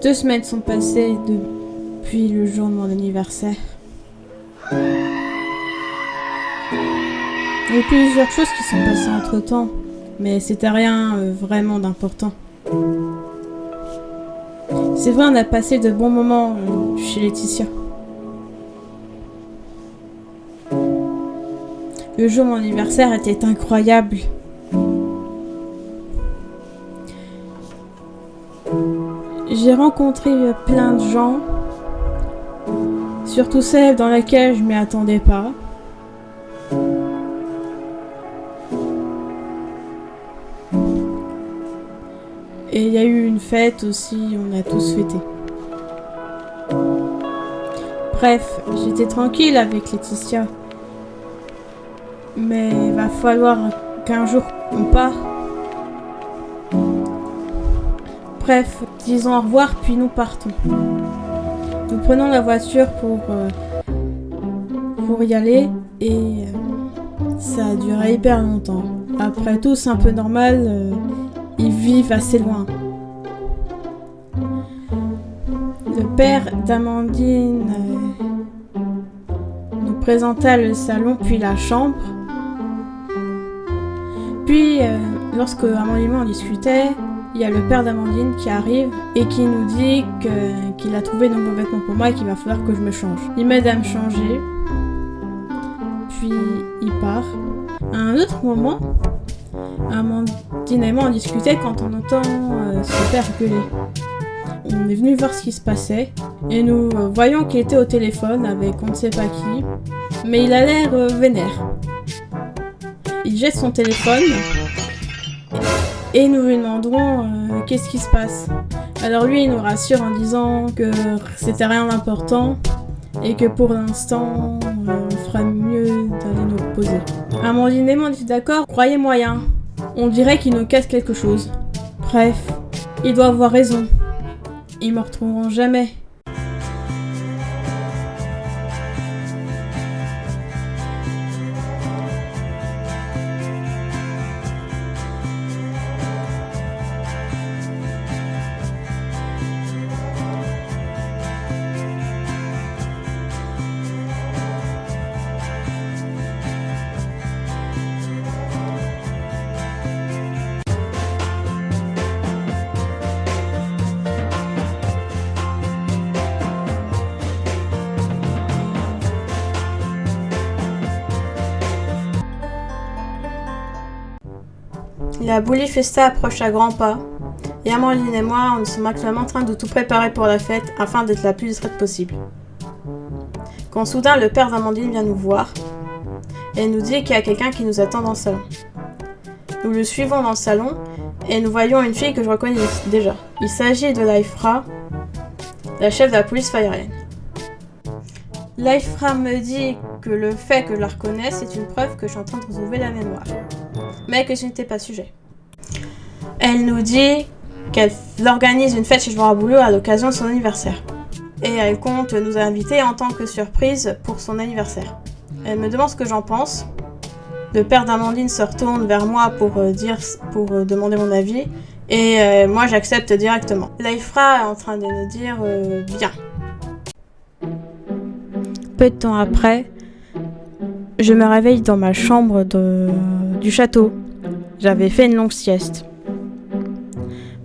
2 semaines sont passées depuis le jour de mon anniversaire. Il y a plusieurs choses qui sont passées entre temps, mais c'était rien vraiment d'important. C'est vrai, on a passé de bons moments chez Laetitia. Le jour de mon anniversaire était incroyable. J'ai rencontré plein de gens, surtout celles dans lesquelles je m'y attendais pas. Et il y a eu une fête aussi, on a tous fêté. Bref, j'étais tranquille avec Laetitia. Mais il va falloir qu'un jour on part. Bref, disons au revoir puis nous partons. Nous prenons la voiture pour y aller et ça a duré hyper longtemps. Après tout, c'est un peu normal, ils vivent assez loin. Le père d'Amandine nous présenta le salon puis la chambre. Puis, lorsque Amandine et moi on discutait, il y a le père d'Amandine qui arrive et qui nous dit qu'il a trouvé de nouveaux vêtements pour moi et qu'il va falloir que je me change. Il m'aide à me changer, puis il part. À un autre moment, Amandine et moi on discutait quand on entend son père gueuler. On est venu voir ce qui se passait et nous voyons qu'il était au téléphone avec on ne sait pas qui, mais il a l'air vénère. Il jette son téléphone et nous lui demandons qu'est-ce qui se passe. Alors lui il nous rassure en disant que c'était rien d'important et que pour l'instant on fera mieux d'aller nous reposer. Amandine et moi on dit d'accord, croyez moyen. On dirait qu'il nous casse quelque chose. Bref, il doit avoir raison. Ils me retrouveront jamais. La Bully Festa approche à grands pas, et Amandine et moi, nous sommes actuellement en train de tout préparer pour la fête afin d'être la plus discrète possible. Quand soudain le père d'Amandine vient nous voir, et nous dit qu'il y a quelqu'un qui nous attend dans le salon. Nous le suivons dans le salon, et nous voyons une fille que je reconnais déjà. Il s'agit de Laifra, la chef de la police aérienne. Laifra me dit que le fait que je la reconnaisse est une preuve que je suis en train de retrouver la mémoire, mais que ce n'était pas sujet. Elle nous dit qu'elle organise une fête chez Joueur à Boulot à l'occasion de son anniversaire. Et elle compte nous inviter en tant que surprise pour son anniversaire. Elle me demande ce que j'en pense. Le père d'Amandine se retourne vers moi pour demander mon avis. Et moi j'accepte directement. Laifra est en train de nous dire bien. Peu de temps après, je me réveille dans ma chambre du château. J'avais fait une longue sieste.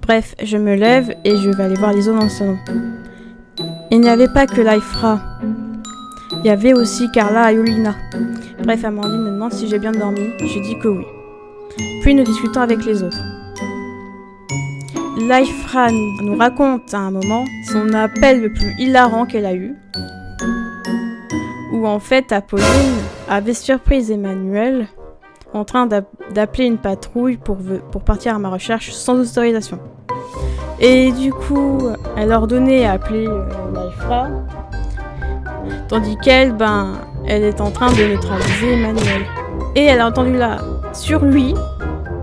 Bref, je me lève et je vais aller voir les autres dans le salon. Il n'y avait pas que Laifra. Il y avait aussi Carla et Yolina. Bref, Amandine me demande si j'ai bien dormi. Je dis que oui. Puis nous discutons avec les autres. Laifra nous raconte à un moment son appel le plus hilarant qu'elle a eu. Où en fait Apolline avait surpris Emmanuel en train d'appeler une patrouille pour partir à ma recherche sans autorisation. Et du coup, elle a ordonné à appeler Laifra, tandis qu'elle, elle est en train de neutraliser Emmanuel. Et elle a entendu là, sur lui,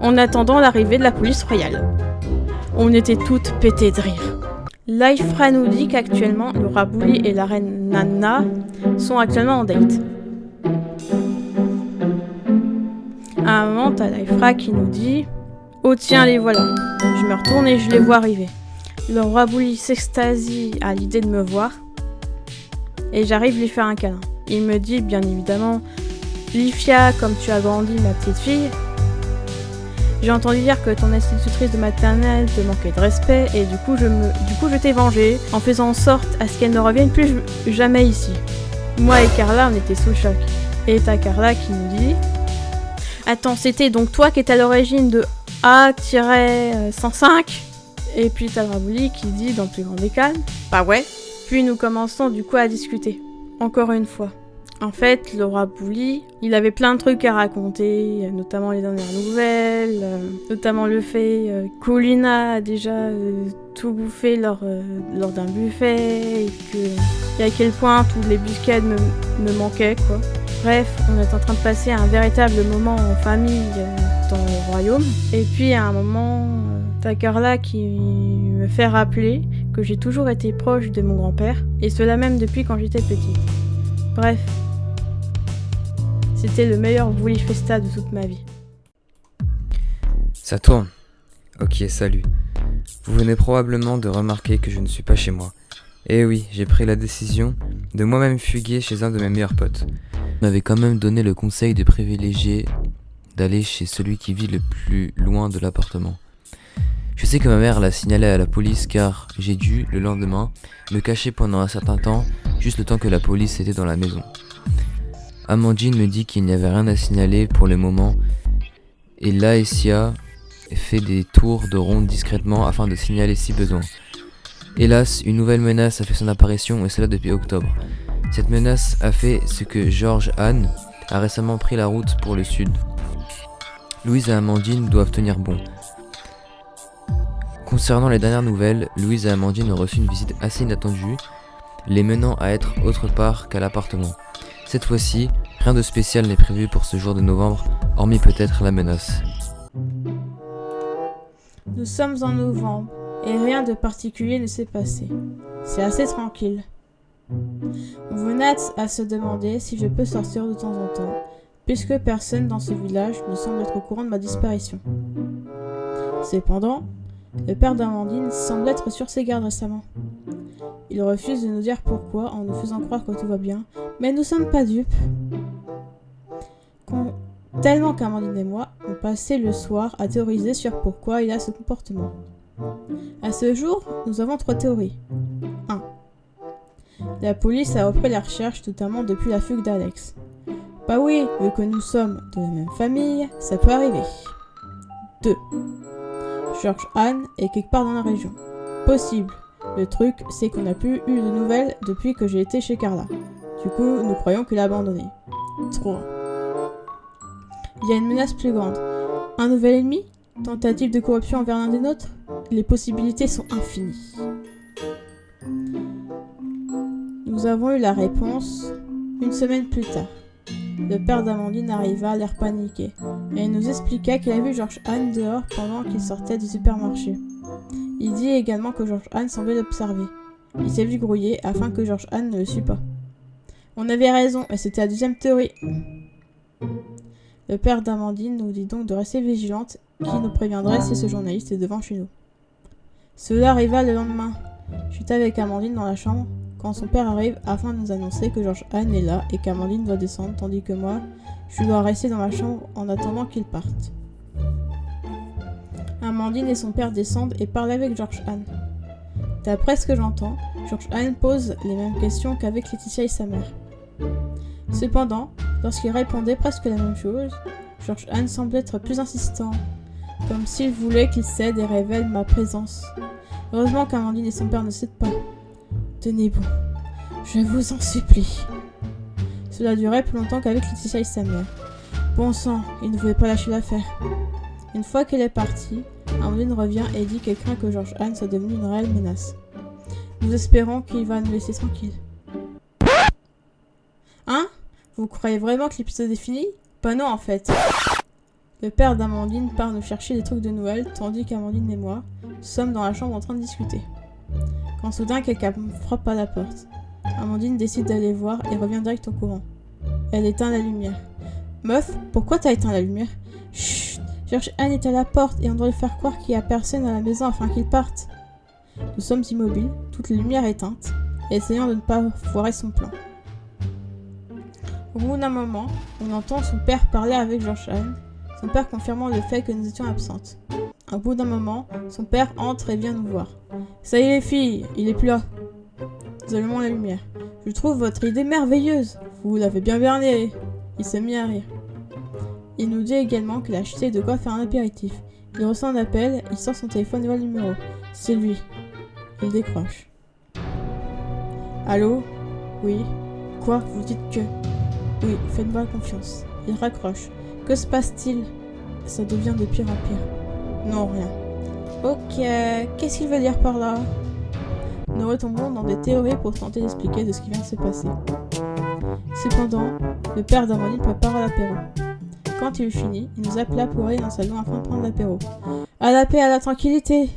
en attendant l'arrivée de la police royale. On était toutes pétées de rire. Laifra nous dit qu'actuellement, le roi Bully et la reine Nana sont actuellement en date. À un moment, t'as Laifra qui nous dit « Oh tiens, les voilà !» Je me retourne et je les vois arriver. Le roi Bouli s'extasie à l'idée de me voir et j'arrive lui faire un câlin. Il me dit bien évidemment « Lifia, comme tu as grandi ma petite fille, j'ai entendu dire que ton institutrice de maternelle te manquait de respect et du coup je t'ai vengée en faisant en sorte à ce qu'elle ne revienne plus jamais ici. » Moi et Carla, on était sous le choc. Et t'as Carla qui nous dit « Attends, c'était donc toi qui étais à l'origine de A-105 ?» Et puis t'as Rabouli qui dit dans le plus grand des calmes « Bah ouais !» Puis nous commençons du coup à discuter. Encore une fois. En fait, le roi Bouli, il avait plein de trucs à raconter, notamment les dernières nouvelles, notamment le fait qu'Olina a déjà tout bouffé lors d'un buffet, et à quel point toutes les buscades me manquaient, quoi. Bref, on est en train de passer un véritable moment en famille dans le royaume. Et puis à un moment, t'as Carla qui me fait rappeler que j'ai toujours été proche de mon grand-père, et cela même depuis quand j'étais petite. Bref, c'était le meilleur Bouli Festa de toute ma vie. Ça tourne. Ok, salut. Vous venez probablement de remarquer que je ne suis pas chez moi. Eh oui, j'ai pris la décision de moi-même fuguer chez un de mes meilleurs potes. On m'avait quand même donné le conseil de privilégier d'aller chez celui qui vit le plus loin de l'appartement. Je sais que ma mère l'a signalé à la police car j'ai dû, le lendemain, me cacher pendant un certain temps, juste le temps que la police était dans la maison. Amandine me dit qu'il n'y avait rien à signaler pour le moment et Laëcia fait des tours de ronde discrètement afin de signaler si besoin. Hélas, une nouvelle menace a fait son apparition et cela depuis octobre. Cette menace a fait ce que Georges Anne a récemment pris la route pour le sud. Louise et Amandine doivent tenir bon. Concernant les dernières nouvelles, Louise et Amandine ont reçu une visite assez inattendue, les menant à être autre part qu'à l'appartement. Cette fois-ci, rien de spécial n'est prévu pour ce jour de novembre, hormis peut-être la menace. Nous sommes en novembre et rien de particulier ne s'est passé. C'est assez tranquille. On venait à se demander si je peux sortir de temps en temps, puisque personne dans ce village ne semble être au courant de ma disparition. Cependant, le père d'Amandine semble être sur ses gardes récemment. Il refuse de nous dire pourquoi en nous faisant croire que tout va bien, mais nous sommes pas dupes. Tellement qu'Amandine et moi on passé le soir à théoriser sur pourquoi il a ce comportement. À ce jour, nous avons 3 théories. 1. La police a repris la recherche, notamment depuis la fugue d'Alex. Bah oui, vu que nous sommes de la même famille, ça peut arriver. 2. Georges Anne est quelque part dans la région. Possible. Le truc, c'est qu'on n'a plus eu de nouvelles depuis que j'ai été chez Carla. Du coup, nous croyons qu'il a abandonné. 3. Il y a une menace plus grande. Un nouvel ennemi? Tentative de corruption envers l'un des nôtres? Les possibilités sont infinies. Nous avons eu la réponse une semaine plus tard. Le père d'Amandine arriva, l'air paniqué, et il nous expliqua qu'il a vu Georges Anne dehors pendant qu'il sortait du supermarché. Il dit également que Georges Anne semblait l'observer. Il s'est vu grouiller afin que Georges Anne ne le suive pas. On avait raison, et c'était la deuxième théorie. Le père d'Amandine nous dit donc de rester vigilante, qui nous préviendrait si ce journaliste est devant chez nous. Cela arriva le lendemain. J'étais avec Amandine dans la chambre, quand son père arrive afin de nous annoncer que Georges Anne est là et qu'Amandine doit descendre, tandis que moi, je dois rester dans ma chambre en attendant qu'il parte. Amandine et son père descendent et parlent avec Georges Anne. D'après ce que j'entends, Georges Anne pose les mêmes questions qu'avec Laetitia et sa mère. Cependant, lorsqu'il répondait presque la même chose, Georges Anne semble être plus insistant, comme s'il voulait qu'il cède et révèle ma présence. Heureusement qu'Amandine et son père ne cèdent pas. Tenez bon, je vous en supplie. Cela durait plus longtemps qu'avec Laetitia et sa mère. Bon sang, il ne voulait pas lâcher l'affaire. Une fois qu'elle est partie, Amandine revient et dit qu'elle craint que Georges Anne soit devenu une réelle menace. Nous espérons qu'il va nous laisser tranquilles. Hein? Vous croyez vraiment que l'épisode est fini? Bah non en fait. Le père d'Amandine part nous chercher des trucs de Noël, tandis qu'Amandine et moi sommes dans la chambre en train de discuter. Quand soudain quelqu'un frappe à la porte. Amandine décide d'aller voir et revient direct au courant. Elle éteint la lumière. Meuf, pourquoi t'as éteint la lumière? Chut, Georges Anne est à la porte et on doit lui faire croire qu'il y a personne à la maison afin qu'il parte. Nous sommes immobiles, toutes les lumières éteintes, et essayant de ne pas foirer son plan. Au bout d'un moment, on entend son père parler avec Jean-Charles, son père confirmant le fait que nous étions absentes. Au bout d'un moment, son père entre et vient nous voir. « Ça y est les filles, il est plus là. » Nous allumons la lumière. « Je trouve votre idée merveilleuse. Vous l'avez bien berné. » Il s'est mis à rire. Il nous dit également qu'il a acheté de quoi faire un apéritif. Il reçoit un appel, il sort son téléphone et voit le numéro. C'est lui. Il décroche. Allô ? Oui. Quoi ? Vous dites que... Oui, faites-moi confiance. Il raccroche. Que se passe-t-il ? Ça devient de pire en pire. Non, rien. Ok, qu'est-ce qu'il veut dire par là ? Nous retombons dans des théories pour tenter d'expliquer de ce qui vient de se passer. Cependant, le père d'Amandine prépare l'apéro. Quand il eut fini, il nous appela pour aller dans le salon afin de prendre l'apéro. À la paix, à la tranquillité !